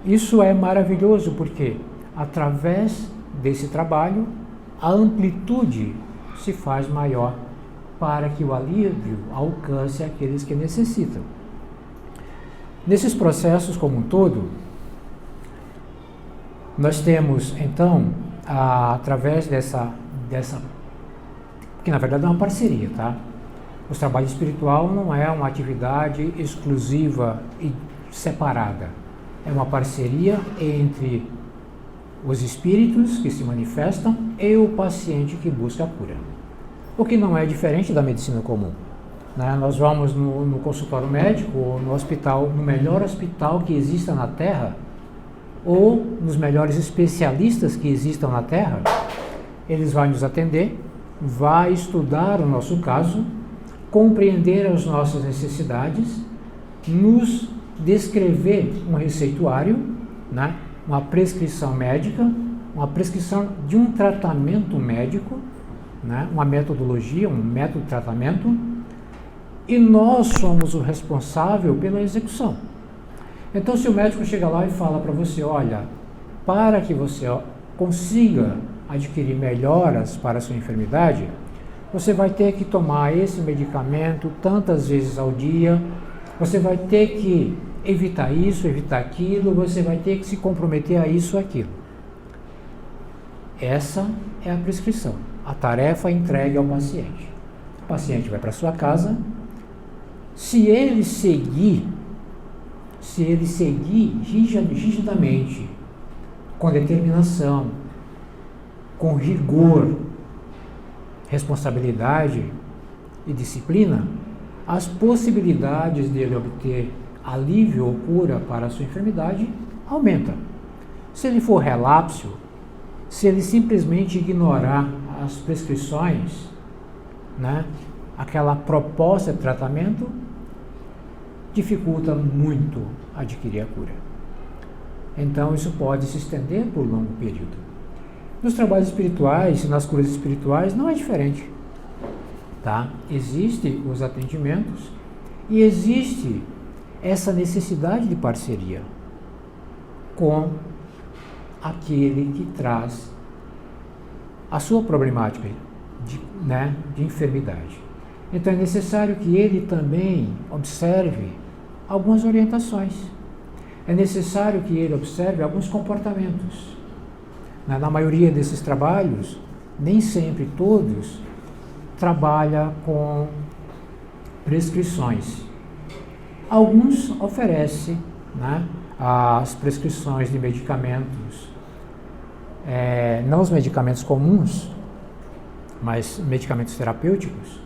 isso é maravilhoso porque, através desse trabalho, a amplitude se faz maior para que o alívio alcance aqueles que necessitam. Nesses processos como um todo, nós temos, então, através dessa que na verdade é uma parceria, tá? O trabalho espiritual não é uma atividade exclusiva e separada. É uma parceria entre os espíritos que se manifestam e o paciente que busca a cura. O que não é diferente da medicina comum. Né? Nós vamos no consultório médico ou no hospital, no melhor hospital que exista na Terra, ou nos melhores especialistas que existam na Terra, eles vão nos atender, vai estudar o nosso caso, compreender as nossas necessidades, nos descrever um receituário, né? Uma prescrição médica, uma prescrição de um tratamento médico, né? Uma metodologia, um método de tratamento, e nós somos o responsável pela execução. Então, se o médico chega lá e fala para você, olha, para que você consiga adquirir melhoras para a sua enfermidade, você vai ter que tomar esse medicamento tantas vezes ao dia, você vai ter que evitar isso, evitar aquilo, você vai ter que se comprometer a isso ou aquilo. Essa é a prescrição, a tarefa entregue ao paciente. O paciente vai para sua casa. Se ele seguir rigidamente, com determinação, com rigor, responsabilidade e disciplina, as possibilidades dele obter alívio ou cura para a sua enfermidade aumentam. Se ele for relapso, se ele simplesmente ignorar as prescrições, né, aquela proposta de tratamento, dificulta muito adquirir a cura. Então isso pode se estender por longo período. Nos trabalhos espirituais e nas curas espirituais não é diferente. Tá? Existem os atendimentos e existe essa necessidade de parceria com aquele que traz a sua problemática de enfermidade. Então é necessário que ele também observe algumas orientações. É necessário que ele observe alguns comportamentos. Na maioria desses trabalhos, nem sempre todos trabalham com prescrições. Alguns oferecem, né, as prescrições de medicamentos, não os medicamentos comuns, mas medicamentos terapêuticos.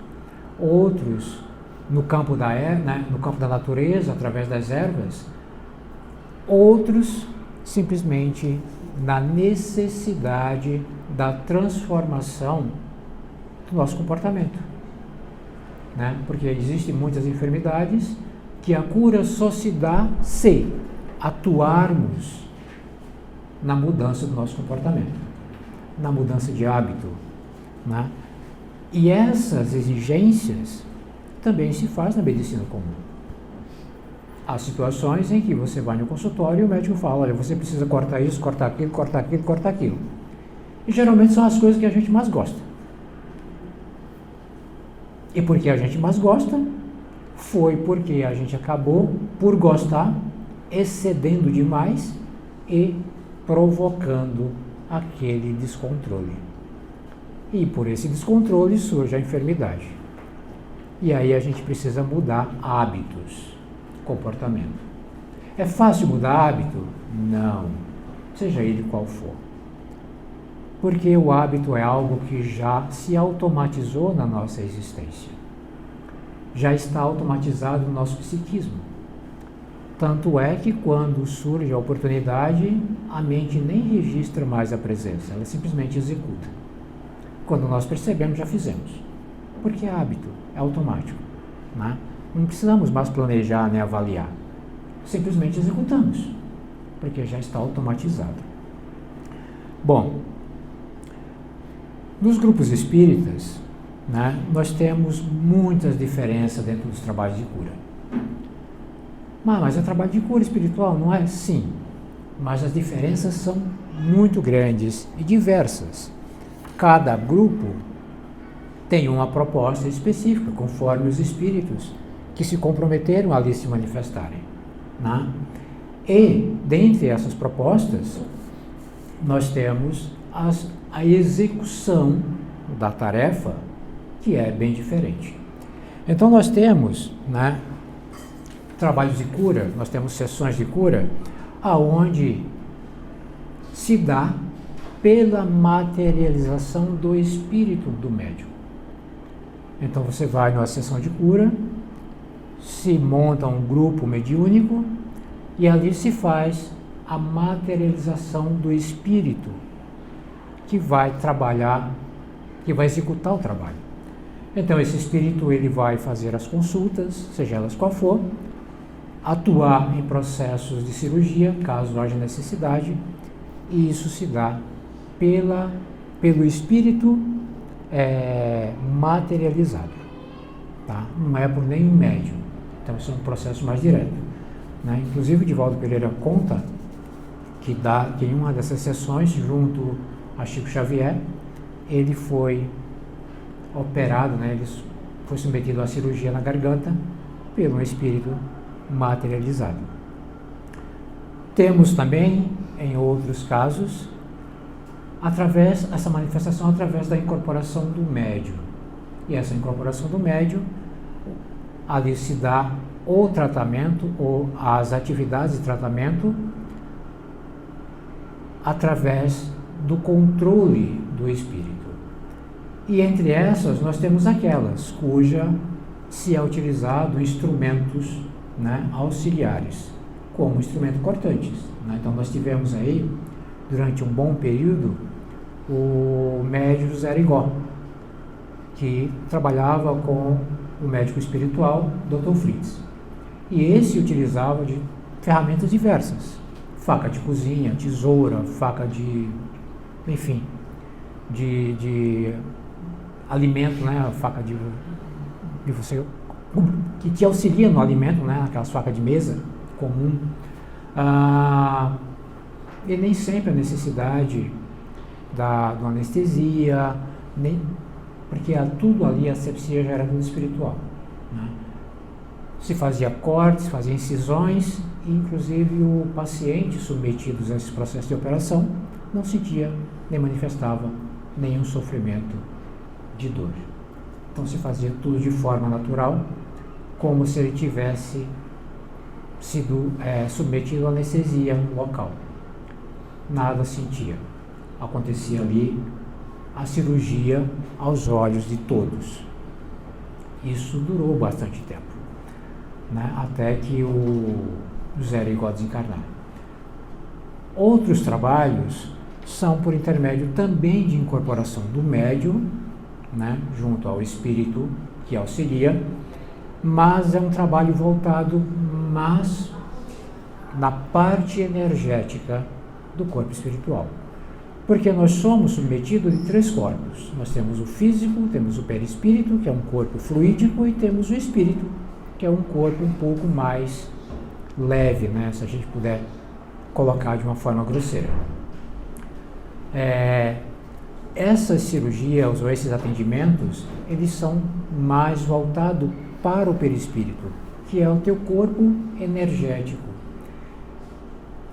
Outros no campo da natureza, através das ervas. Outros simplesmente na necessidade da transformação do nosso comportamento, né? Porque existem muitas enfermidades que a cura só se dá se atuarmos na mudança do nosso comportamento, na mudança de hábito, né? E essas exigências também se faz na medicina comum. Há situações em que você vai no consultório e o médico fala, olha, você precisa cortar isso, cortar aquilo, cortar aquilo, cortar aquilo. E geralmente são as coisas que a gente mais gosta. E porque a gente mais gosta, foi porque a gente acabou, por gostar, excedendo demais e provocando aquele descontrole. E por esse descontrole surge a enfermidade. E aí a gente precisa mudar hábitos, comportamento. É fácil mudar hábito? Não, seja ele qual for. Porque o hábito é algo que já se automatizou na nossa existência. Já está automatizado no nosso psiquismo. Tanto é que quando surge a oportunidade, a mente nem registra mais a presença, ela simplesmente executa. Quando nós percebemos, já fizemos. Porque é hábito, é automático, né? Não precisamos mais planejar, nem avaliar. Simplesmente executamos, porque já está automatizado. Bom, nos grupos espíritas, né, nós temos muitas diferenças dentro dos trabalhos de cura. Mas é trabalho de cura espiritual, não é? Sim, mas as diferenças são muito grandes e diversas. Cada grupo tem uma proposta específica, conforme os espíritos que se comprometeram a ali se manifestarem, né? E, dentre essas propostas, nós temos a execução da tarefa, que é bem diferente. Então, nós temos, né, trabalhos de cura, nós temos sessões de cura, aonde se dá pela materialização do espírito do médium. Então, você vai numa sessão de cura, se monta um grupo mediúnico e ali se faz a materialização do espírito que vai trabalhar, que vai executar o trabalho. Então esse espírito ele vai fazer as consultas, seja elas qual for, atuar em processos de cirurgia, caso haja necessidade, e isso se dá pelo espírito materializado, tá? Não é por nenhum médium. Então, isso é um processo mais direto, né? Inclusive, o Divaldo Pereira conta que em uma dessas sessões, junto a Chico Xavier, ele foi operado, né? Ele foi submetido à cirurgia na garganta pelo espírito materializado. Temos também, em outros casos, essa manifestação através da incorporação do médium. E essa incorporação do médium, ali se dá o tratamento ou as atividades de tratamento através do controle do espírito. E entre essas nós temos aquelas cuja se é utilizado instrumentos, né, auxiliares, como instrumentos cortantes, né? Então nós tivemos aí, durante um bom período, o médium José Arigó, que trabalhava com o médico espiritual Dr. Fritz. E esse utilizava de ferramentas diversas, faca de cozinha, tesoura, faca de, enfim, de alimento, né, faca de você, que te auxilia no alimento, né, aquelas facas de mesa comum. E nem sempre a necessidade da anestesia, porque tudo ali, a asepsia já era tudo espiritual, né? Se fazia cortes, fazia incisões, e inclusive o paciente submetido a esse processo de operação não sentia nem manifestava nenhum sofrimento de dor. Então se fazia tudo de forma natural, como se ele tivesse sido submetido à anestesia no local. Nada sentia. Acontecia ali a cirurgia aos olhos de todos. Isso durou bastante tempo, né? Até que o José Arigó desencarnar. Outros trabalhos são por intermédio também de incorporação do médium, né, junto ao espírito que auxilia, mas é um trabalho voltado mais na parte energética do corpo espiritual. Porque nós somos submetidos de 3 corpos. Nós temos o físico, temos o perispírito, que é um corpo fluídico, e temos o espírito, que é um corpo um pouco mais leve, né, se a gente puder colocar de uma forma grosseira. Essas cirurgias ou esses atendimentos, eles são mais voltados para o perispírito, que é o teu corpo energético,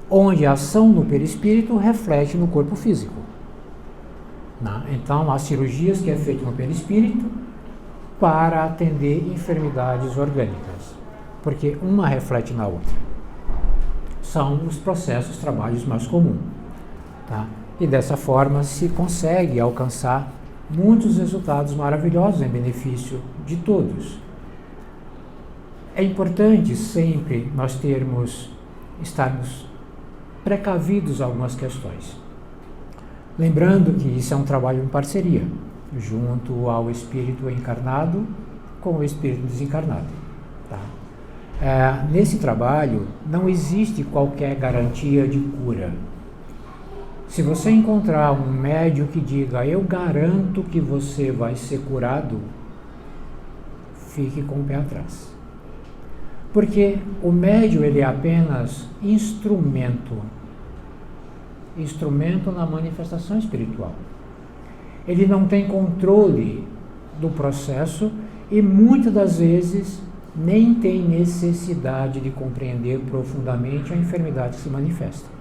onde a ação no perispírito reflete no corpo físico, né? Então, as cirurgias que é feito no perispírito para atender enfermidades orgânicas, porque uma reflete na outra. São os processos, trabalhos mais comuns, tá? E dessa forma se consegue alcançar muitos resultados maravilhosos em benefício de todos. É importante sempre nós estarmos precavidos a algumas questões. Lembrando que isso é um trabalho em parceria, junto ao espírito encarnado com o espírito desencarnado, tá? Nesse trabalho não existe qualquer garantia de cura. Se você encontrar um médium que diga, eu garanto que você vai ser curado, fique com o pé atrás. Porque o médium, ele é apenas instrumento na manifestação espiritual. Ele não tem controle do processo e muitas das vezes nem tem necessidade de compreender profundamente a enfermidade que se manifesta.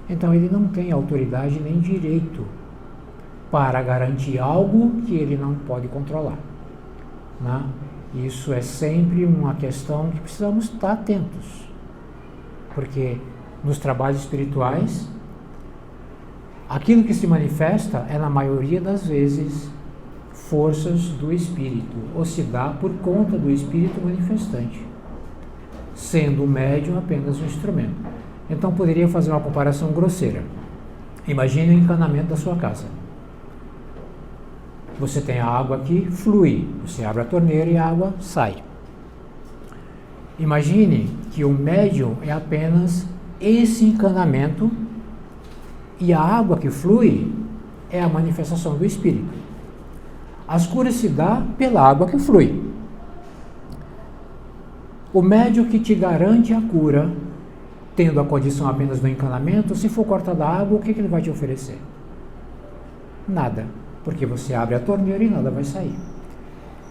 Então ele não tem autoridade nem direito para garantir algo que ele não pode controlar, né? Isso é sempre uma questão que precisamos estar atentos, porque nos trabalhos espirituais, aquilo que se manifesta é, na maioria das vezes, forças do espírito, ou se dá por conta do espírito manifestante, sendo o médium apenas um instrumento. Então poderia fazer uma comparação grosseira. Imagine o encanamento da sua casa. Você tem a água aqui, flui. Você abre a torneira e a água sai. Imagine que o médium é apenas esse encanamento e a água que flui é a manifestação do espírito. As curas se dão pela água que flui. O médium que te garante a cura, tendo a condição apenas do encanamento, se for cortada a água, o que ele vai te oferecer? Nada, porque você abre a torneira e nada vai sair.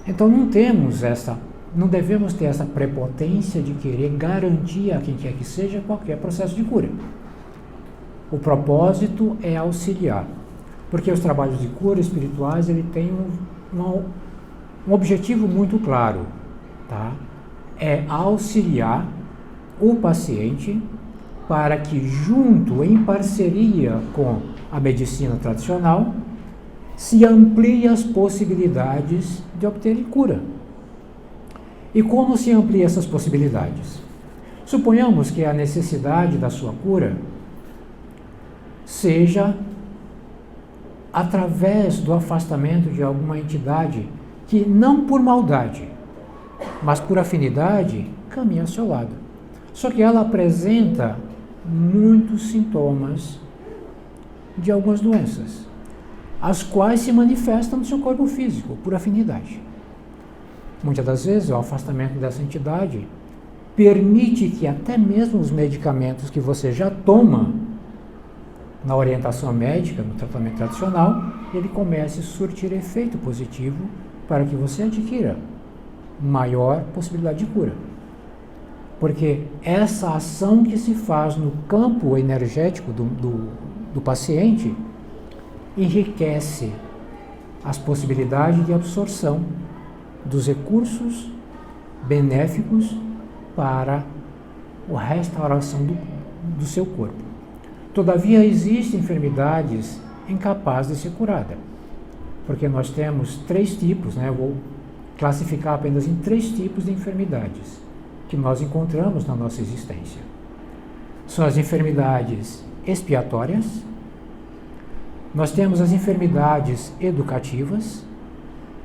Então não devemos ter essa prepotência de querer garantir a quem quer que seja qualquer processo de cura. O propósito é auxiliar. Porque os trabalhos de cura espirituais, ele tem um objetivo muito claro, tá? É auxiliar o paciente para que, junto, em parceria com a medicina tradicional, se amplie as possibilidades de obter cura. E como se amplia essas possibilidades? Suponhamos que a necessidade da sua cura seja através do afastamento de alguma entidade que, não por maldade, mas por afinidade, caminha ao seu lado. Só que ela apresenta muitos sintomas de algumas doenças, as quais se manifestam no seu corpo físico, por afinidade. Muitas das vezes, o afastamento dessa entidade permite que até mesmo os medicamentos que você já toma na orientação médica, no tratamento tradicional, ele comece a surtir efeito positivo para que você adquira maior possibilidade de cura. Porque essa ação que se faz no campo energético do paciente enriquece as possibilidades de absorção dos recursos benéficos para a restauração do seu corpo. Todavia, existem enfermidades incapazes de ser curadas, porque nós temos 3 tipos, eu vou classificar apenas em 3 tipos de enfermidades que nós encontramos na nossa existência. São as enfermidades expiatórias, nós temos as enfermidades educativas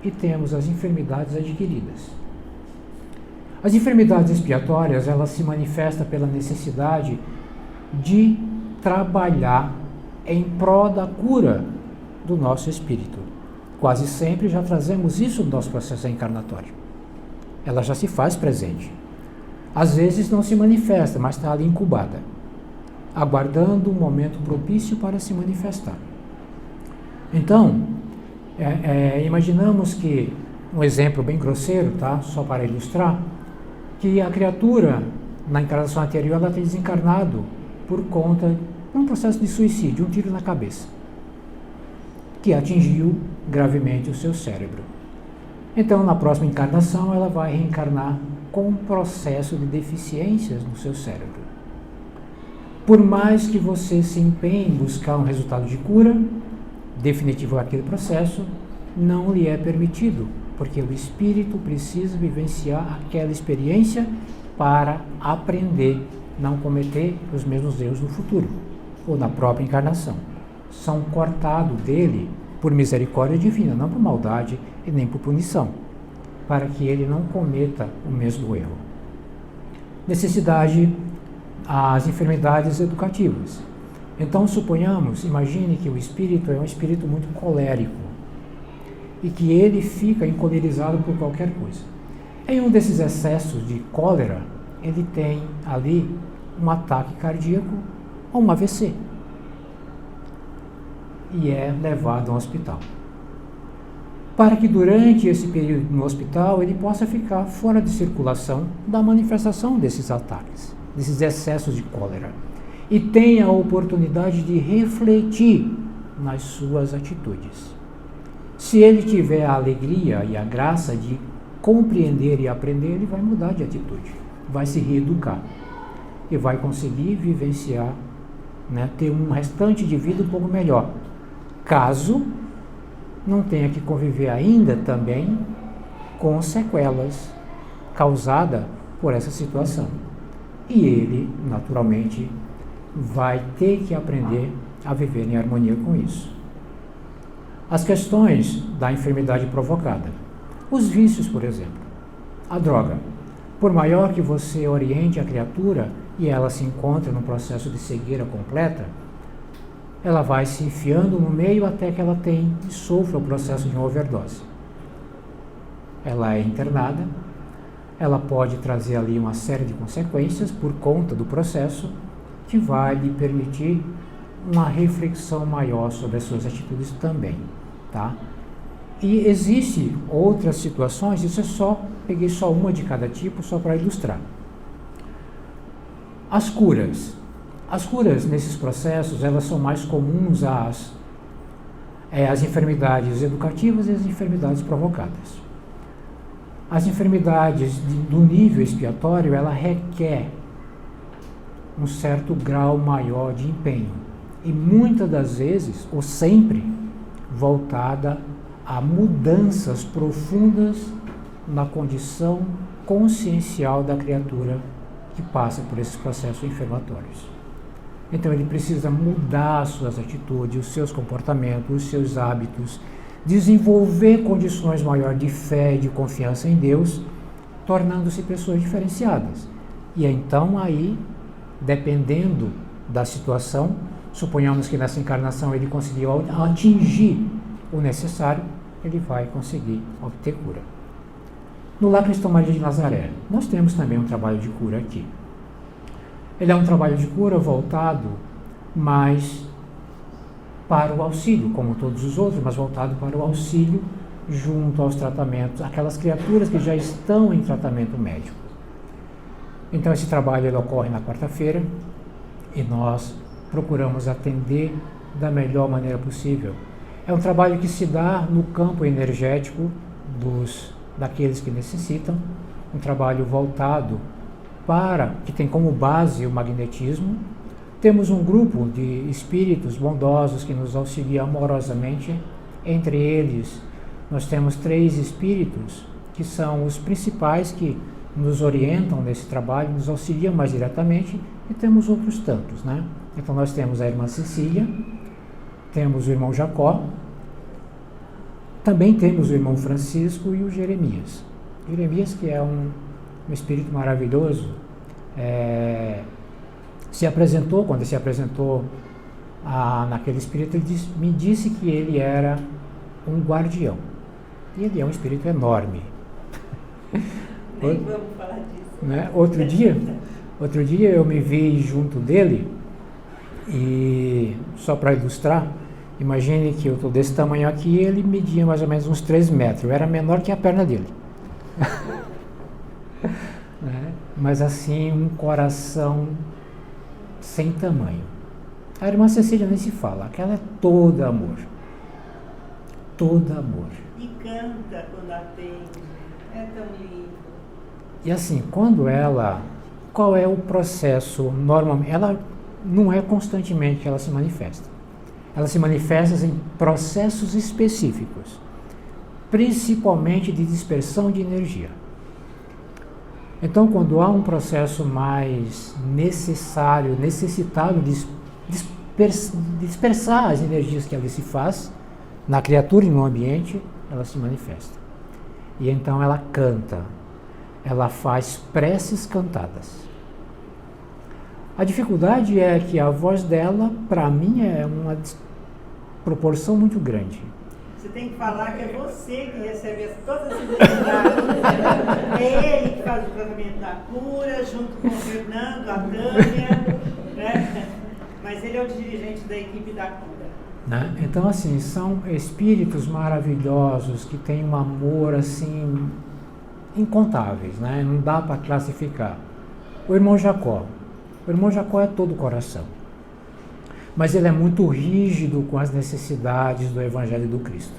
e temos as enfermidades adquiridas. As enfermidades expiatórias, elas se manifestam pela necessidade de trabalhar em prol da cura do nosso espírito. Quase sempre já trazemos isso no nosso processo encarnatório. Ela já se faz presente. Às vezes não se manifesta, mas está ali incubada, aguardando um momento propício para se manifestar. Então, imaginamos que, um exemplo bem grosseiro, tá? Só para ilustrar, que a criatura, na encarnação anterior, ela tem desencarnado por conta de um processo de suicídio, um tiro na cabeça, que atingiu gravemente o seu cérebro. Então, na próxima encarnação, ela vai reencarnar com um processo de deficiências no seu cérebro. Por mais que você se empenhe em buscar um resultado de cura definitivo daquele processo, não lhe é permitido, porque o espírito precisa vivenciar aquela experiência para aprender a não cometer os mesmos erros no futuro, ou na própria encarnação. São cortados dele por misericórdia divina, não por maldade e nem por punição, para que ele não cometa o mesmo erro. Necessidade, as enfermidades educativas. Então, suponhamos, imagine que o espírito é um espírito muito colérico e que ele fica encolerizado por qualquer coisa. Em um desses excessos de cólera, ele tem ali um ataque cardíaco ou um AVC e é levado ao hospital. Para que durante esse período no hospital ele possa ficar fora de circulação da manifestação desses ataques, desses excessos de cólera, e tenha a oportunidade de refletir nas suas atitudes. Se ele tiver a alegria e a graça de compreender e aprender, ele vai mudar de atitude, vai se reeducar e vai conseguir vivenciar, ter um restante de vida um pouco melhor, caso não tenha que conviver ainda também com sequelas causadas por essa situação. E ele, naturalmente, vai ter que aprender a viver em harmonia com isso. As questões da enfermidade provocada. Os vícios, por exemplo. A droga. Por maior que você oriente a criatura e ela se encontre num processo de cegueira completa, ela vai se enfiando no meio até que ela tem e sofra o processo de uma overdose. Ela é internada, ela pode trazer ali uma série de consequências por conta do processo que vai lhe permitir uma reflexão maior sobre as suas atitudes também, tá? E existe outras situações, peguei só uma de cada tipo só para ilustrar. As curas. As curas nesses processos, elas são mais comuns as enfermidades educativas e as enfermidades provocadas. As enfermidades do nível expiatório, ela requer um certo grau maior de empenho e muitas das vezes, ou sempre, voltada a mudanças profundas na condição consciencial da criatura que passa por esses processos inflamatórios. Então ele precisa mudar as suas atitudes, os seus comportamentos, os seus hábitos, desenvolver condições maiores de fé e de confiança em Deus, tornando-se pessoas diferenciadas. E então aí, dependendo da situação, suponhamos que nessa encarnação ele conseguiu atingir o necessário, ele vai conseguir obter cura. No Lar Cristão Maria de Nazaré, nós temos também um trabalho de cura aqui. Ele é um trabalho de cura voltado mais para o auxílio, como todos os outros, mas voltado para o auxílio junto aos tratamentos, aquelas criaturas que já estão em tratamento médico. Então esse trabalho ele ocorre na quarta-feira e nós procuramos atender da melhor maneira possível. É um trabalho que se dá no campo energético daqueles que necessitam, um trabalho voltado que tem como base o magnetismo. Temos um grupo de espíritos bondosos que nos auxiliam amorosamente. Entre eles, nós temos 3 espíritos que são os principais que nos orientam nesse trabalho, nos auxiliam mais diretamente, e temos outros tantos, né? Então nós temos a irmã Cecília, temos o irmão Jacó, também temos o irmão Francisco e o Jeremias. Jeremias, que é um espírito maravilhoso, quando se apresentou naquele espírito, ele me disse que ele era um guardião. E ele é um espírito enorme. Nem vamos falar disso. Né? Outro dia eu me vi junto dele, e só para ilustrar, imagine que eu estou desse tamanho aqui e ele media mais ou menos uns 3 metros. Eu era menor que a perna dele. Né? Mas assim, um coração sem tamanho. A irmã Cecília nem se fala, aquela é toda amor. Toda amor. E canta quando atende. É tão lindo. E assim, qual é o processo normalmente? Ela não é constantemente que ela se manifesta. Ela se manifesta em processos específicos, principalmente de dispersão de energia. Então, quando há um processo mais necessitado de dispersar as energias que ali se faz, na criatura e no ambiente, ela se manifesta. E então ela canta, ela faz preces cantadas. A dificuldade é que a voz dela, para mim, é uma proporção muito grande. Você tem que falar que é você que recebe todas as necessidades. É ele que faz o tratamento da cura, junto com o Fernando, a Tânia, né? Mas ele é o dirigente da equipe da cura. Né? Então, assim, são espíritos maravilhosos que têm um amor, assim, incontáveis, né? Não dá para classificar. O irmão Jacó é todo coração. Mas ele é muito rígido com as necessidades do Evangelho do Cristo.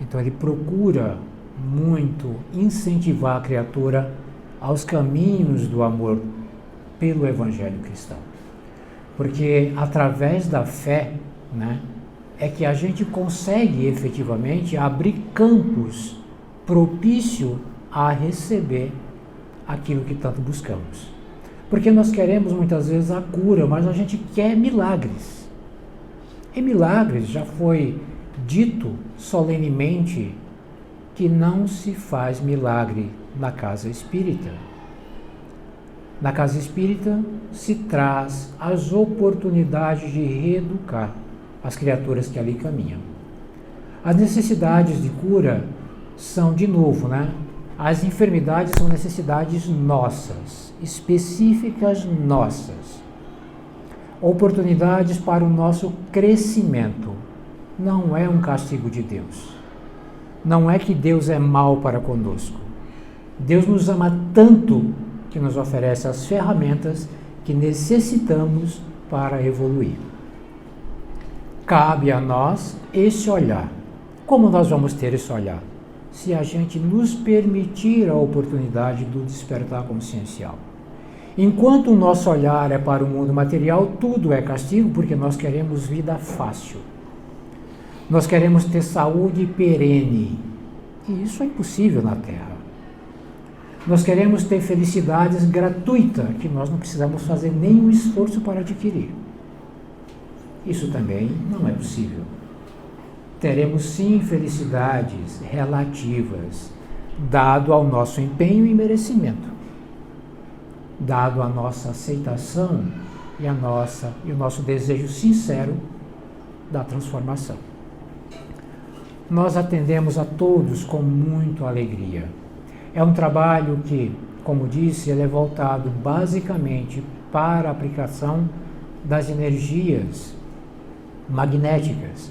Então ele procura muito incentivar a criatura aos caminhos do amor pelo Evangelho cristão. Porque através da fé, né, é que a gente consegue efetivamente abrir campos propício a receber aquilo que tanto buscamos. Porque nós queremos muitas vezes a cura, mas a gente quer milagres. E milagres, já foi dito solenemente que não se faz milagre na casa espírita. Na casa espírita se traz as oportunidades de reeducar as criaturas que ali caminham. As necessidades de cura são, de novo, né? As enfermidades são necessidades nossas, específicas nossas. Oportunidades para o nosso crescimento. Não é um castigo de Deus. Não é que Deus é mau para conosco. Deus nos ama tanto que nos oferece as ferramentas que necessitamos para evoluir. cabe a nós esse olhar. Como nós vamos ter esse olhar? Se a gente nos permitir a oportunidade do despertar consciencial. Enquanto o nosso olhar é para o mundo material, tudo é castigo, porque nós queremos vida fácil. Nós queremos ter saúde perene. E isso é impossível na Terra. Nós queremos ter felicidades gratuitas, que nós não precisamos fazer nenhum esforço para adquirir. Isso também não é possível. Teremos sim felicidades relativas, dado ao nosso empenho e merecimento, dado a nossa aceitação e o nosso desejo sincero da transformação. Nós atendemos a todos com muita alegria. É um trabalho que, como disse, ele é voltado basicamente para a aplicação das energias magnéticas.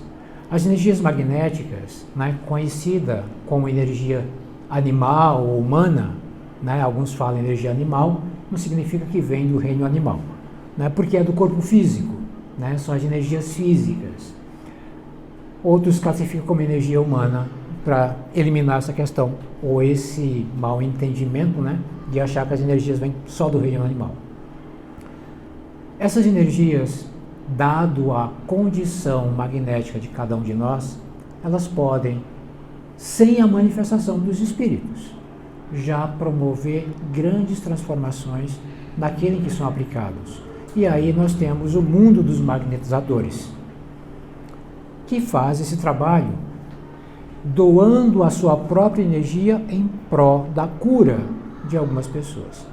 As energias magnéticas, né, conhecida como energia animal ou humana, né, alguns falam energia animal, não significa que vem do reino animal, né, porque é do corpo físico, né, são as energias físicas. Outros classificam como energia humana para eliminar essa questão, ou esse mal entendimento, né, de achar que as energias vêm só do reino animal. Essas energias, dado a condição magnética de cada um de nós, elas podem, sem a manifestação dos espíritos, já promover grandes transformações naqueles que são aplicados. E aí nós temos o mundo dos magnetizadores, que faz esse trabalho doando a sua própria energia em prol da cura de algumas pessoas.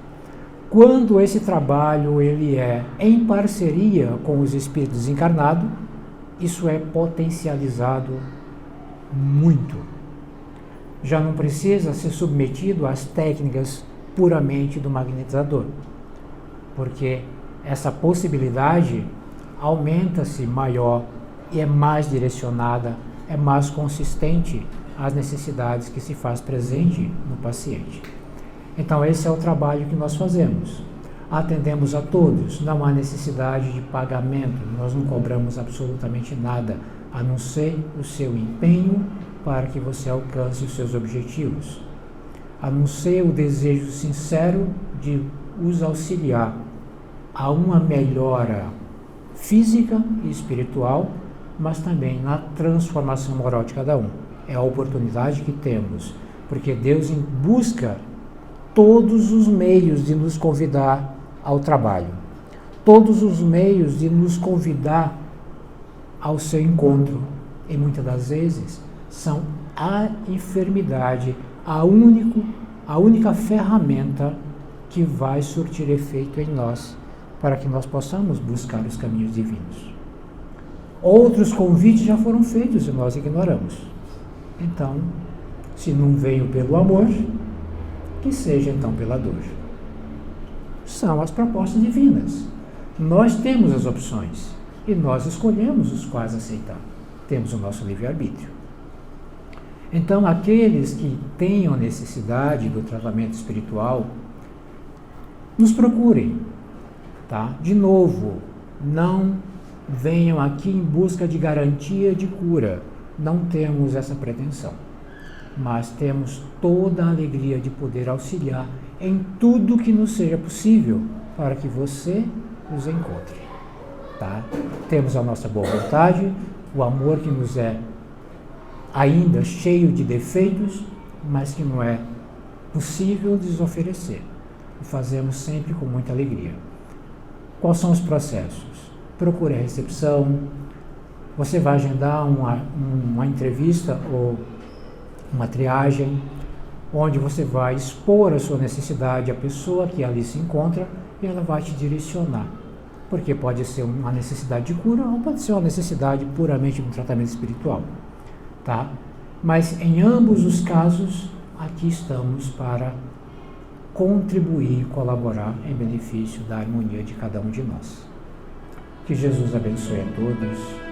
Quando esse trabalho ele é em parceria com os espíritos encarnados, isso é potencializado muito. Já não precisa ser submetido às técnicas puramente do magnetizador, porque essa possibilidade aumenta-se maior e é mais direcionada, é mais consistente às necessidades que se faz presente no paciente. Então esse é o trabalho que nós fazemos. Atendemos a todos, não há necessidade de pagamento, nós não cobramos absolutamente nada, a não ser o seu empenho para que você alcance os seus objetivos, a não ser o desejo sincero de os auxiliar a uma melhora física e espiritual, mas também na transformação moral de cada um. É a oportunidade que temos, porque Deus busca todos os meios de nos convidar ao trabalho, todos os meios de nos convidar ao seu encontro, e muitas das vezes são a enfermidade, a única ferramenta que vai surtir efeito em nós, para que nós possamos buscar os caminhos divinos. Outros convites já foram feitos e nós ignoramos. Então, se não veio pelo amor, que seja então pela dor. São as propostas divinas. Nós temos as opções e nós escolhemos os quais aceitar. Temos o nosso livre-arbítrio. Então, aqueles que tenham necessidade do tratamento espiritual, nos procurem, tá? De novo, não venham aqui em busca de garantia de cura. Não temos essa pretensão. Mas temos toda a alegria de poder auxiliar em tudo que nos seja possível para que você nos encontre. Tá? Temos a nossa boa vontade, o amor que nos é ainda cheio de defeitos, mas que não é possível desoferecer. O fazemos sempre com muita alegria. Quais são os processos? Procure a recepção, você vai agendar uma entrevista ou uma triagem, onde você vai expor a sua necessidade à pessoa que ali se encontra e ela vai te direcionar. Porque pode ser uma necessidade de cura ou pode ser uma necessidade puramente de um tratamento espiritual. Tá? Mas em ambos os casos, aqui estamos para contribuir e colaborar em benefício da harmonia de cada um de nós. Que Jesus abençoe a todos.